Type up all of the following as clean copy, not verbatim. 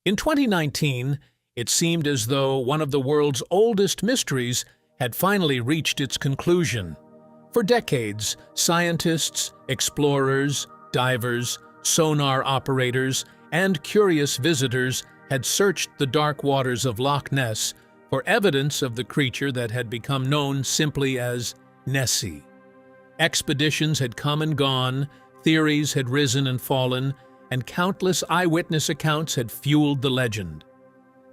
In 2019, it seemed as though one of the world's oldest mysteries had finally reached its conclusion. For decades, scientists, explorers, divers, sonar operators, and curious visitors had searched the dark waters of Loch Ness for evidence of the creature that had become known simply as Nessie. Expeditions had come and gone, theories had risen and fallen, and countless eyewitness accounts had fueled the legend.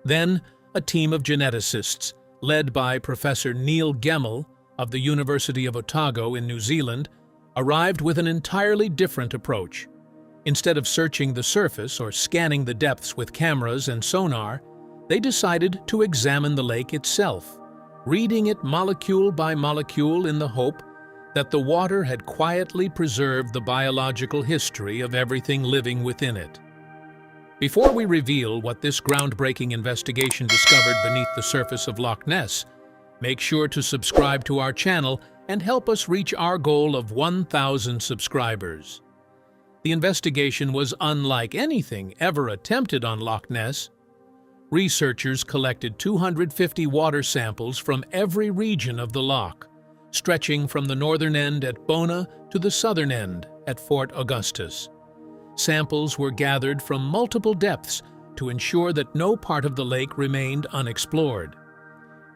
Then, a team of geneticists, led by Professor Neil Gemmell of the University of Otago in New Zealand, arrived with an entirely different approach. Instead of searching the surface or scanning the depths with cameras and sonar, they decided to examine the lake itself, reading it molecule by molecule in the hope that the water had quietly preserved the biological history of everything living within it. Before we reveal what this groundbreaking investigation discovered beneath the surface of Loch Ness, make sure to subscribe to our channel and help us reach our goal of 1,000 subscribers. The investigation was unlike anything ever attempted on Loch Ness. Researchers collected 250 water samples from every region of the loch, stretching from the northern end at Bona to the southern end at Fort Augustus. Samples were gathered from multiple depths to ensure that no part of the lake remained unexplored.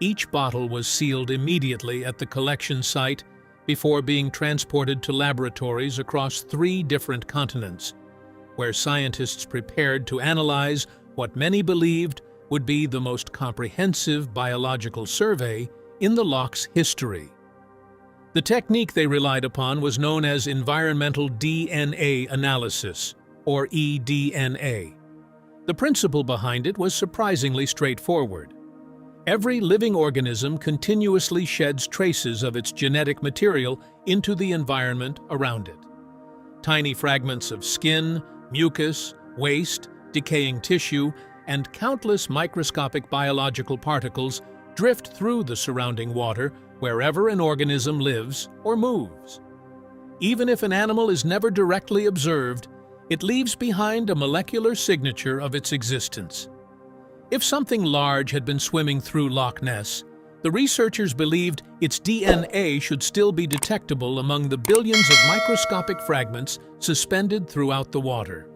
Each bottle was sealed immediately at the collection site before being transported to laboratories across 3 different continents, where scientists prepared to analyze what many believed would be the most comprehensive biological survey in the loch's history. The technique they relied upon was known as environmental DNA analysis, or eDNA. The principle behind it was surprisingly straightforward. Every living organism continuously sheds traces of its genetic material into the environment around it. Tiny fragments of skin, mucus, waste, decaying tissue, and countless microscopic biological particles drift through the surrounding water wherever an organism lives or moves. Even if an animal is never directly observed, it leaves behind a molecular signature of its existence. If something large had been swimming through Loch Ness, the researchers believed its DNA should still be detectable among the billions of microscopic fragments suspended throughout the water.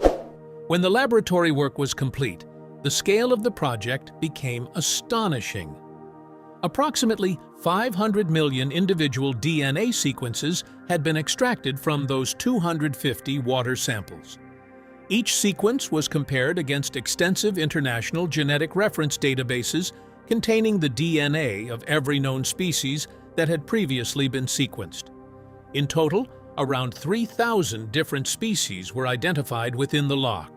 When the laboratory work was complete, the scale of the project became astonishing. Approximately 500 million individual DNA sequences had been extracted from those 250 water samples. Each sequence was compared against extensive international genetic reference databases containing the DNA of every known species that had previously been sequenced. In total, around 3,000 different species were identified within the loch.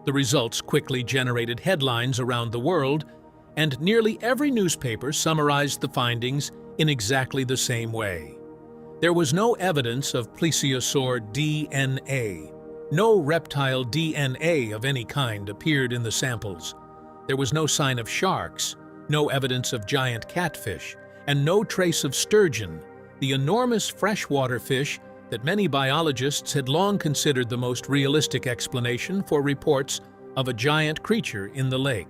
The results quickly generated headlines around the world, and nearly every newspaper summarized the findings in exactly the same way. There was no evidence of plesiosaur DNA. No reptile DNA of any kind appeared in the samples. There was no sign of sharks, no evidence of giant catfish, and no trace of sturgeon, the enormous freshwater fish that many biologists had long considered the most realistic explanation for reports of a giant creature in the lake.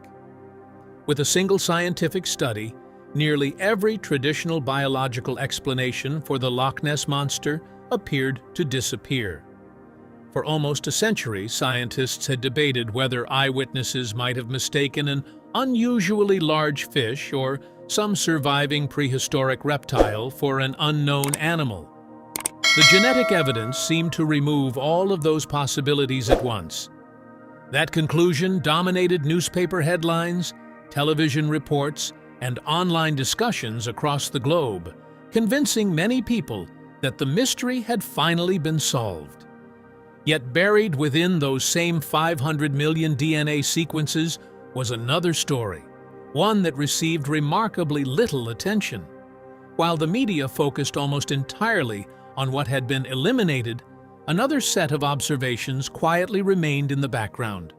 With a single scientific study, nearly every traditional biological explanation for the Loch Ness Monster appeared to disappear. For almost a century, scientists had debated whether eyewitnesses might have mistaken an unusually large fish or some surviving prehistoric reptile for an unknown animal. The genetic evidence seemed to remove all of those possibilities at once. That conclusion dominated newspaper headlines, television reports, and online discussions across the globe, convincing many people that the mystery had finally been solved. Yet buried within those same 500 million DNA sequences was another story, one that received remarkably little attention. While the media focused almost entirely on what had been eliminated, another set of observations quietly remained in the background.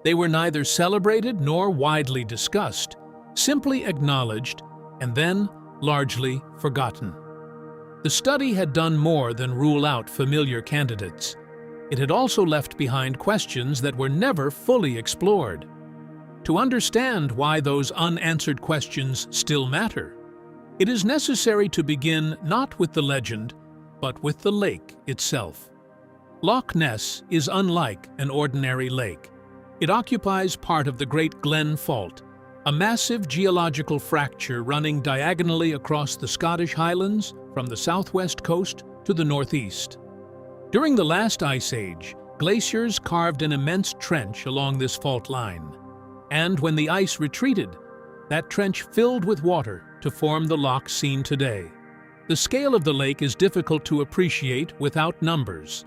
They were neither celebrated nor widely discussed, simply acknowledged and then largely forgotten. The study had done more than rule out familiar candidates. It had also left behind questions that were never fully explored. To understand why those unanswered questions still matter, it is necessary to begin not with the legend, but with the lake itself. Loch Ness is unlike an ordinary lake. It occupies part of the Great Glen Fault, a massive geological fracture running diagonally across the Scottish Highlands from the southwest coast to the northeast. During the last ice age, glaciers carved an immense trench along this fault line, and when the ice retreated, that trench filled with water to form the loch seen today. The scale of the lake is difficult to appreciate without numbers.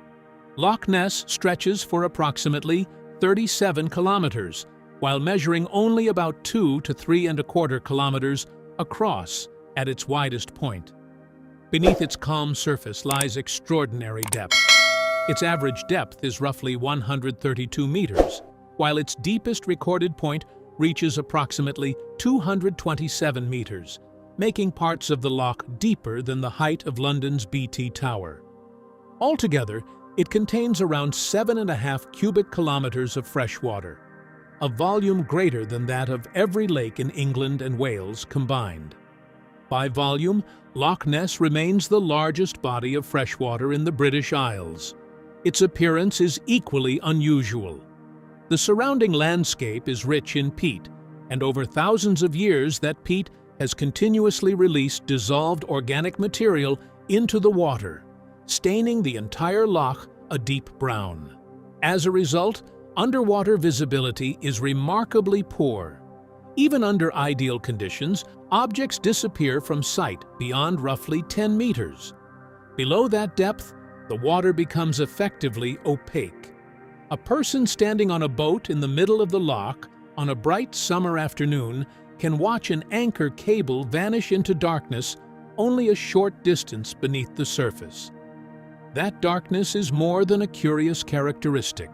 Loch Ness stretches for approximately 37 kilometers, while measuring only about 2 to 3¼ kilometers across at its widest point. Beneath its calm surface lies extraordinary depth. Its average depth is roughly 132 meters, while its deepest recorded point reaches approximately 227 meters, making parts of the loch deeper than the height of London's BT Tower. Altogether, it contains around 7.5 cubic kilometers of fresh water, a volume greater than that of every lake in England and Wales combined. By volume, Loch Ness remains the largest body of freshwater in the British Isles. Its appearance is equally unusual. The surrounding landscape is rich in peat, and over thousands of years that peat has continuously released dissolved organic material into the water, staining the entire loch a deep brown. As a result, underwater visibility is remarkably poor. Even under ideal conditions, objects disappear from sight beyond roughly 10 meters. Below that depth, the water becomes effectively opaque. A person standing on a boat in the middle of the loch on a bright summer afternoon can watch an anchor cable vanish into darkness only a short distance beneath the surface. That darkness is more than a curious characteristic.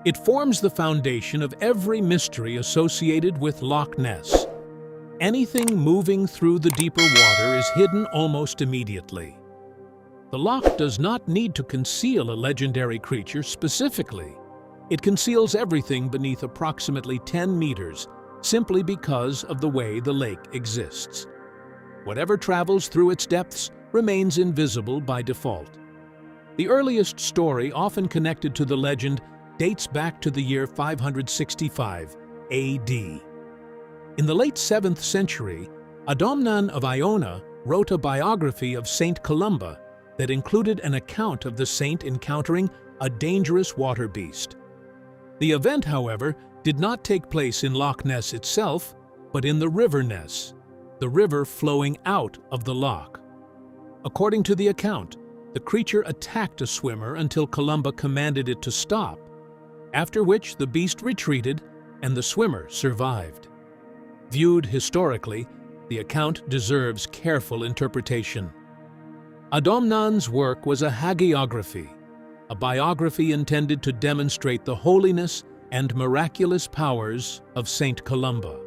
It forms the foundation of every mystery associated with Loch Ness. Anything moving through the deeper water is hidden almost immediately. The loch does not need to conceal a legendary creature specifically. It conceals everything beneath approximately 10 meters, simply because of the way the lake exists. Whatever travels through its depths remains invisible by default. The earliest story often connected to the legend dates back to the year 565 AD. In the late 7th century, Adomnan of Iona wrote a biography of Saint Columba that included an account of the saint encountering a dangerous water beast. The event, however, did not take place in Loch Ness itself, but in the River Ness, the river flowing out of the loch. According to the account, the creature attacked a swimmer until Columba commanded it to stop, after which the beast retreated and the swimmer survived. Viewed historically, the account deserves careful interpretation. Adomnan's work was a hagiography, a biography intended to demonstrate the holiness and miraculous powers of Saint Columba.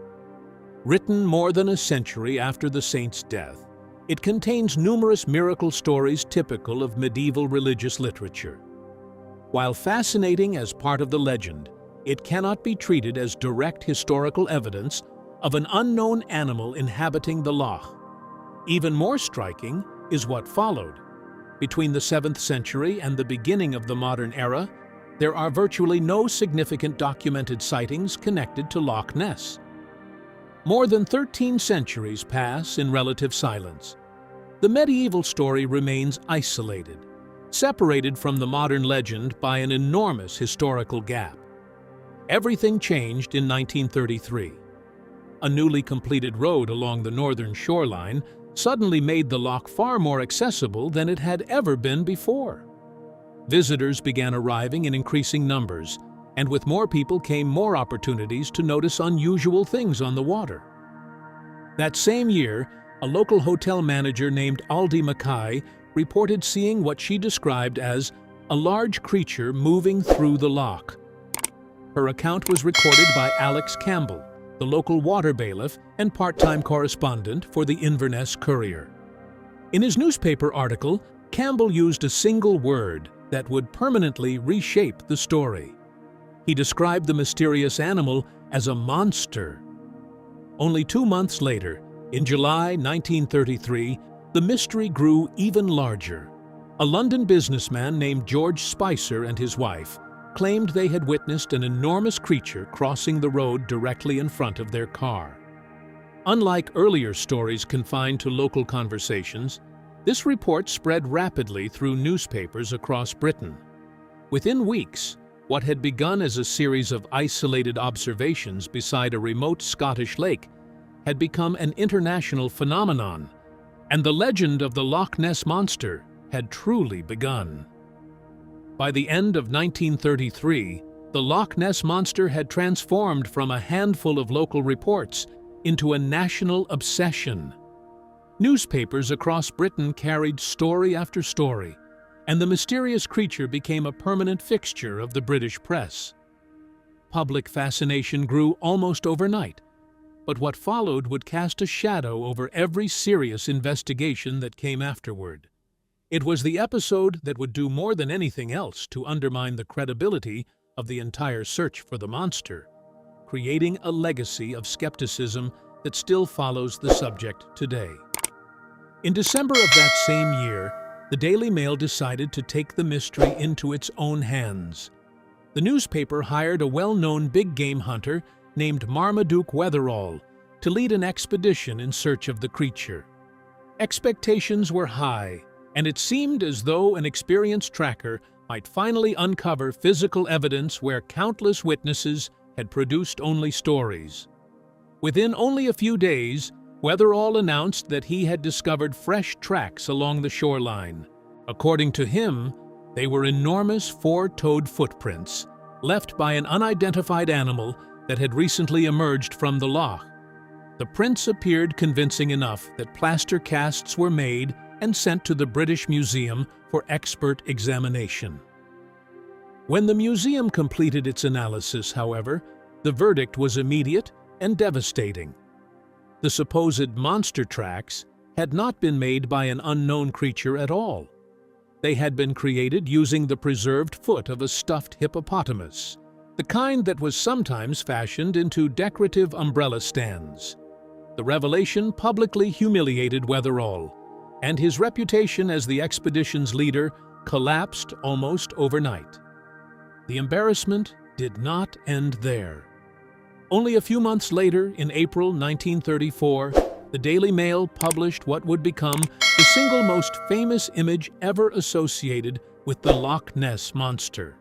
Written more than a century after the saint's death, it contains numerous miracle stories typical of medieval religious literature. While fascinating as part of the legend, it cannot be treated as direct historical evidence of an unknown animal inhabiting the loch. Even more striking is what followed. Between the 7th century and the beginning of the modern era, there are virtually no significant documented sightings connected to Loch Ness. More than 13 centuries pass in relative silence. The medieval story remains isolated, separated from the modern legend by an enormous historical gap. Everything changed in 1933. A newly completed road along the northern shoreline suddenly made the loch far more accessible than it had ever been before. Visitors began arriving in increasing numbers, and with more people came more opportunities to notice unusual things on the water. That same year, a local hotel manager named Aldi Mackay reported seeing what she described as a large creature moving through the loch. Her account was recorded by Alex Campbell, the local water bailiff and part-time correspondent for the Inverness Courier. In his newspaper article, Campbell used a single word that would permanently reshape the story. He described the mysterious animal as a monster. Only 2 months later, in July 1933, the mystery grew even larger. A London businessman named George Spicer and his wife claimed they had witnessed an enormous creature crossing the road directly in front of their car. Unlike earlier stories confined to local conversations, this report spread rapidly through newspapers across Britain. Within weeks, what had begun as a series of isolated observations beside a remote Scottish lake had become an international phenomenon, and the legend of the Loch Ness Monster had truly begun. By the end of 1933, the Loch Ness Monster had transformed from a handful of local reports into a national obsession. Newspapers across Britain carried story after story, and the mysterious creature became a permanent fixture of the British press. Public fascination grew almost overnight, but what followed would cast a shadow over every serious investigation that came afterward. It was the episode that would do more than anything else to undermine the credibility of the entire search for the monster, creating a legacy of skepticism that still follows the subject today. In December of that same year, the Daily Mail decided to take the mystery into its own hands. The newspaper hired a well-known big-game hunter named Marmaduke Wetherall to lead an expedition in search of the creature. Expectations were high, and it seemed as though an experienced tracker might finally uncover physical evidence where countless witnesses had produced only stories. Within only a few days, Wetherall announced that he had discovered fresh tracks along the shoreline. According to him, they were enormous four-toed footprints left by an unidentified animal that had recently emerged from the loch. The prints appeared convincing enough that plaster casts were made and sent to the British Museum for expert examination. When the museum completed its analysis, however, the verdict was immediate and devastating. The supposed monster tracks had not been made by an unknown creature at all. They had been created using the preserved foot of a stuffed hippopotamus, the kind that was sometimes fashioned into decorative umbrella stands. The revelation publicly humiliated Wetherall, and his reputation as the expedition's leader collapsed almost overnight. The embarrassment did not end there. Only a few months later, in April 1934, the Daily Mail published what would become the single most famous image ever associated with the Loch Ness Monster.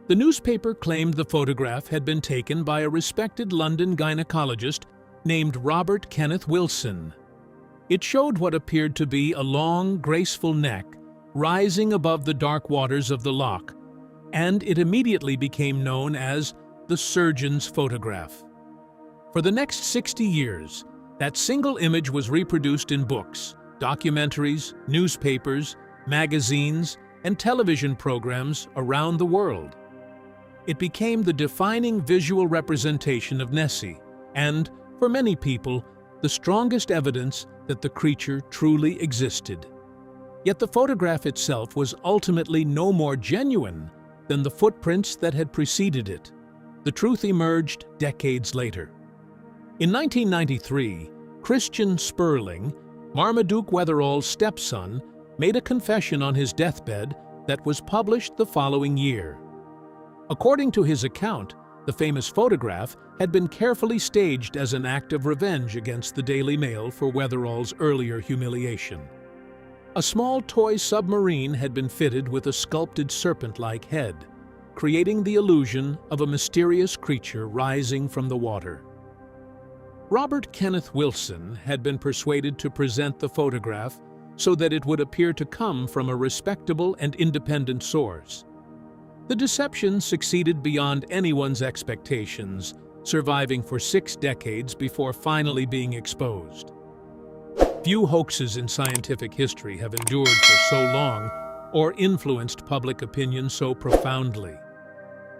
The newspaper claimed the photograph had been taken by a respected London gynecologist named Robert Kenneth Wilson. It showed what appeared to be a long, graceful neck rising above the dark waters of the loch, and it immediately became known as the surgeon's photograph. For the next 60 years, that single image was reproduced in books, documentaries, newspapers, magazines, and television programs around the world. It became the defining visual representation of Nessie, and, for many people, the strongest evidence that the creature truly existed. Yet the photograph itself was ultimately no more genuine than the footprints that had preceded it. The truth emerged decades later. In 1993, Christian Sperling, Marmaduke Wetherall's stepson, made a confession on his deathbed that was published the following year. According to his account, the famous photograph had been carefully staged as an act of revenge against the Daily Mail for Wetherall's earlier humiliation. A small toy submarine had been fitted with a sculpted serpent-like head, creating the illusion of a mysterious creature rising from the water. Robert Kenneth Wilson had been persuaded to present the photograph so that it would appear to come from a respectable and independent source. The deception succeeded beyond anyone's expectations, surviving for 6 decades before finally being exposed. Few hoaxes in scientific history have endured for so long or influenced public opinion so profoundly.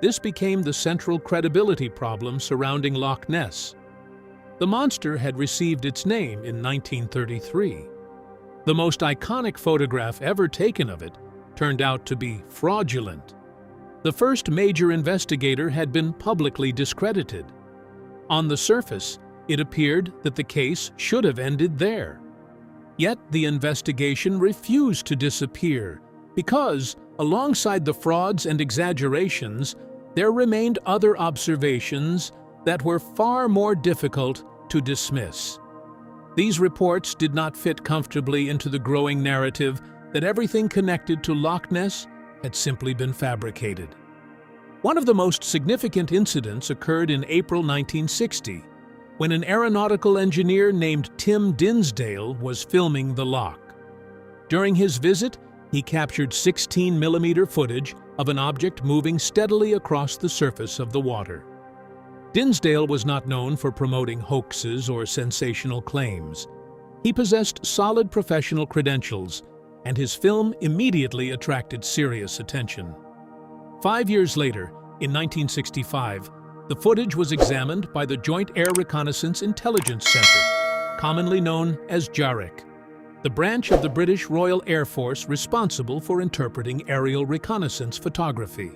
This became the central credibility problem surrounding Loch Ness. The monster had received its name in 1933. The most iconic photograph ever taken of it turned out to be fraudulent. The first major investigator had been publicly discredited. On the surface, it appeared that the case should have ended there. Yet the investigation refused to disappear because, alongside the frauds and exaggerations, there remained other observations that were far more difficult to dismiss. These reports did not fit comfortably into the growing narrative that everything connected to Loch Ness had simply been fabricated. One of the most significant incidents occurred in April 1960, when an aeronautical engineer named Tim Dinsdale was filming the loch. During his visit, he captured 16mm footage of an object moving steadily across the surface of the water. Dinsdale was not known for promoting hoaxes or sensational claims. He possessed solid professional credentials, and his film immediately attracted serious attention. 5 years later, in 1965, the footage was examined by the Joint Air Reconnaissance Intelligence Center, commonly known as JARIC, the branch of the British Royal Air Force responsible for interpreting aerial reconnaissance photography.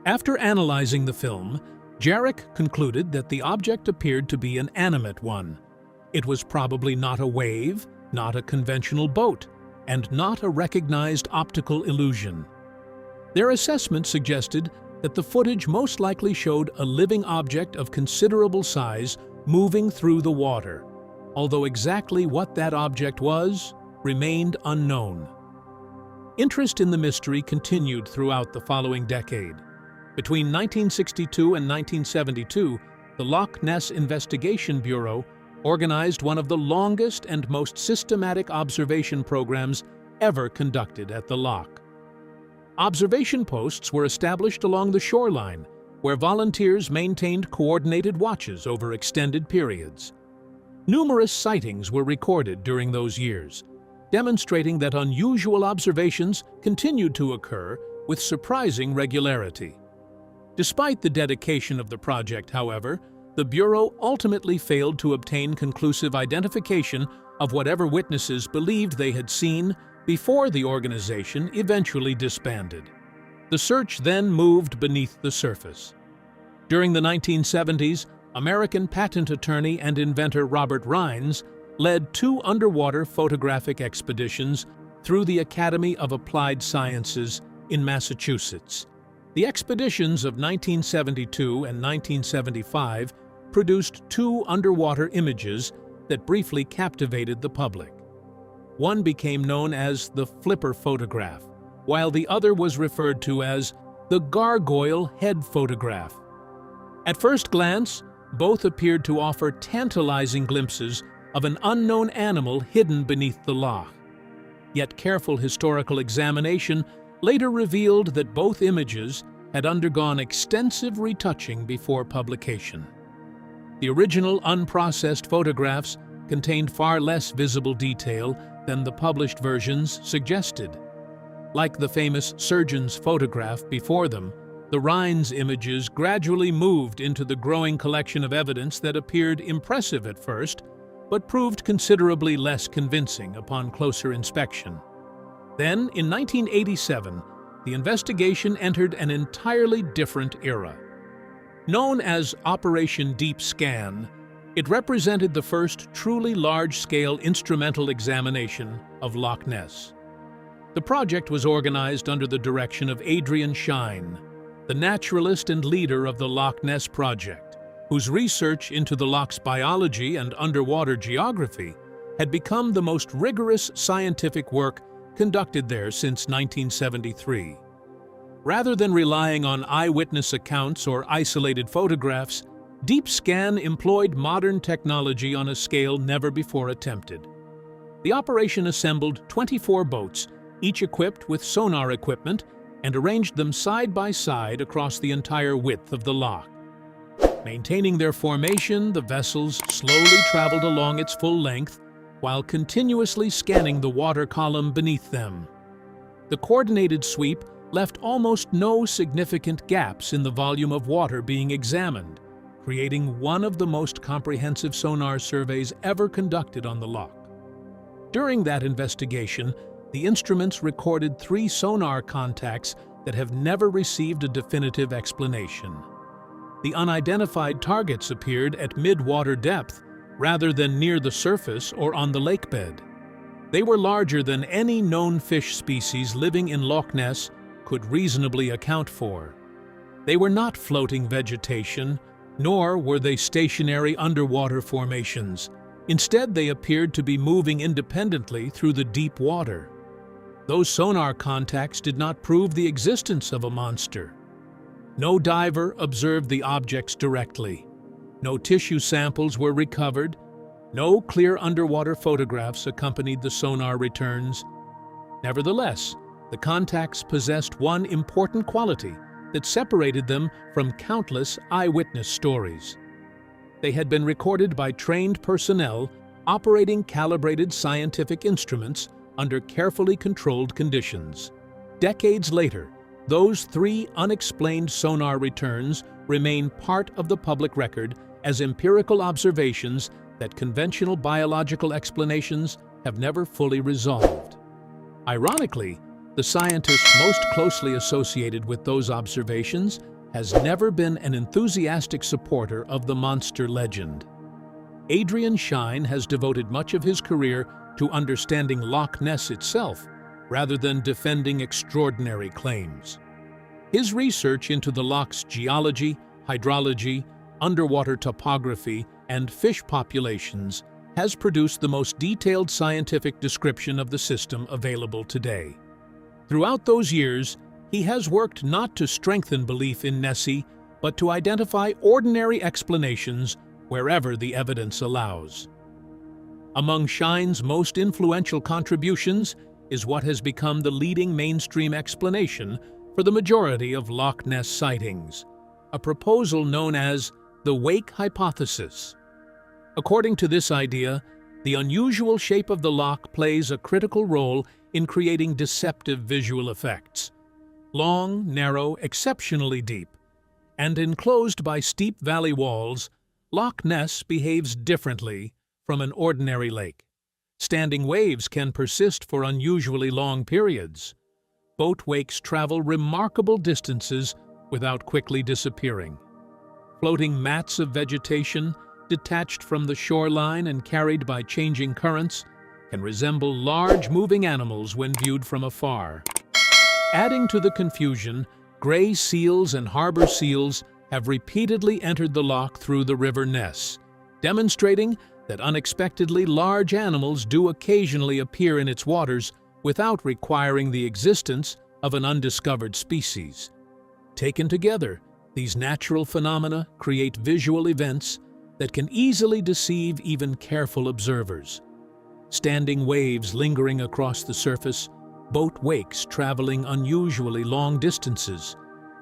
After analyzing the film, JARIC concluded that the object appeared to be an animate one. It was probably not a wave, not a conventional boat, and not a recognized optical illusion. Their assessment suggested that the footage most likely showed a living object of considerable size moving through the water, although exactly what that object was remained unknown. Interest in the mystery continued throughout the following decade. Between 1962 and 1972, the Loch Ness Investigation Bureau organized one of the longest and most systematic observation programs ever conducted at the loch. Observation posts were established along the shoreline, where volunteers maintained coordinated watches over extended periods. Numerous sightings were recorded during those years, demonstrating that unusual observations continued to occur with surprising regularity. Despite the dedication of the project, however, the Bureau ultimately failed to obtain conclusive identification of whatever witnesses believed they had seen before the organization eventually disbanded. The search then moved beneath the surface. During the 1970s, American patent attorney and inventor Robert Rines led 2 underwater photographic expeditions through the Academy of Applied Sciences in Massachusetts. The expeditions of 1972 and 1975 produced 2 underwater images that briefly captivated the public. One became known as the flipper photograph, while the other was referred to as the gargoyle head photograph. At first glance, both appeared to offer tantalizing glimpses of an unknown animal hidden beneath the loch. Yet careful historical examination later revealed that both images had undergone extensive retouching before publication. The original unprocessed photographs contained far less visible detail than the published versions suggested. Like the famous surgeon's photograph before them, the Rines images gradually moved into the growing collection of evidence that appeared impressive at first, but proved considerably less convincing upon closer inspection. Then, in 1987, the investigation entered an entirely different era. Known as Operation Deep Scan, it represented the first truly large-scale instrumental examination of Loch Ness. The project was organized under the direction of Adrian Shine, the naturalist and leader of the Loch Ness Project, whose research into the loch's biology and underwater geography had become the most rigorous scientific work conducted there since 1973. Rather than relying on eyewitness accounts or isolated photographs, Deep Scan employed modern technology on a scale never before attempted. The operation assembled 24 boats, each equipped with sonar equipment, and arranged them side by side across the entire width of the loch. Maintaining their formation, the vessels slowly traveled along its full length while continuously scanning the water column beneath them. The coordinated sweep left almost no significant gaps in the volume of water being examined, creating one of the most comprehensive sonar surveys ever conducted on the loch. During that investigation, the instruments recorded 3 sonar contacts that have never received a definitive explanation. the unidentified targets appeared at mid-water depth rather than near the surface or on the lakebed. They were larger than any known fish species living in Loch Ness could reasonably account for. They were not floating vegetation, nor were they stationary underwater formations. Instead, they appeared to be moving independently through the deep water. Those sonar contacts did not prove the existence of a monster. No diver observed the objects directly. No tissue samples were recovered. No clear underwater photographs accompanied the sonar returns. Nevertheless, the contacts possessed one important quality that separated them from countless eyewitness stories. They had been recorded by trained personnel operating calibrated scientific instruments under carefully controlled conditions. Decades later, those 3 unexplained sonar returns remain part of the public record as empirical observations that conventional biological explanations have never fully resolved. Ironically, the scientist most closely associated with those observations has never been an enthusiastic supporter of the monster legend. Adrian Shine has devoted much of his career to understanding Loch Ness itself, rather than defending extraordinary claims. His research into the loch's geology, hydrology, underwater topography, and fish populations has produced the most detailed scientific description of the system available today. Throughout those years, he has worked not to strengthen belief in Nessie, but to identify ordinary explanations wherever the evidence allows. Among Shine's most influential contributions is what has become the leading mainstream explanation for the majority of Loch Ness sightings, a proposal known as the wake hypothesis. According to this idea, the unusual shape of the loch plays a critical role in creating deceptive visual effects. Long, narrow, exceptionally deep, and enclosed by steep valley walls, Loch Ness behaves differently from an ordinary lake. Standing waves can persist for unusually long periods. Boat wakes travel remarkable distances without quickly disappearing. Floating mats of vegetation, detached from the shoreline and carried by changing currents, can resemble large moving animals when viewed from afar. Adding to the confusion, gray seals and harbor seals have repeatedly entered the loch through the River Ness, demonstrating that unexpectedly large animals do occasionally appear in its waters without requiring the existence of an undiscovered species. Taken together, these natural phenomena create visual events that can easily deceive even careful observers. Standing waves lingering across the surface, boat wakes traveling unusually long distances,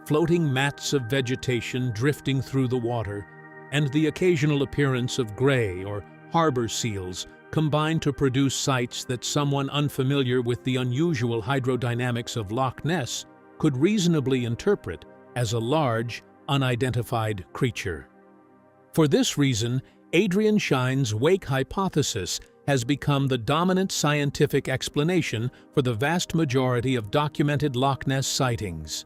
floating mats of vegetation drifting through the water, and the occasional appearance of gray or harbor seals combine to produce sights that someone unfamiliar with the unusual hydrodynamics of Loch Ness could reasonably interpret as a large, unidentified creature. For this reason, Adrian Shine's wake hypothesis has become the dominant scientific explanation for the vast majority of documented Loch Ness sightings.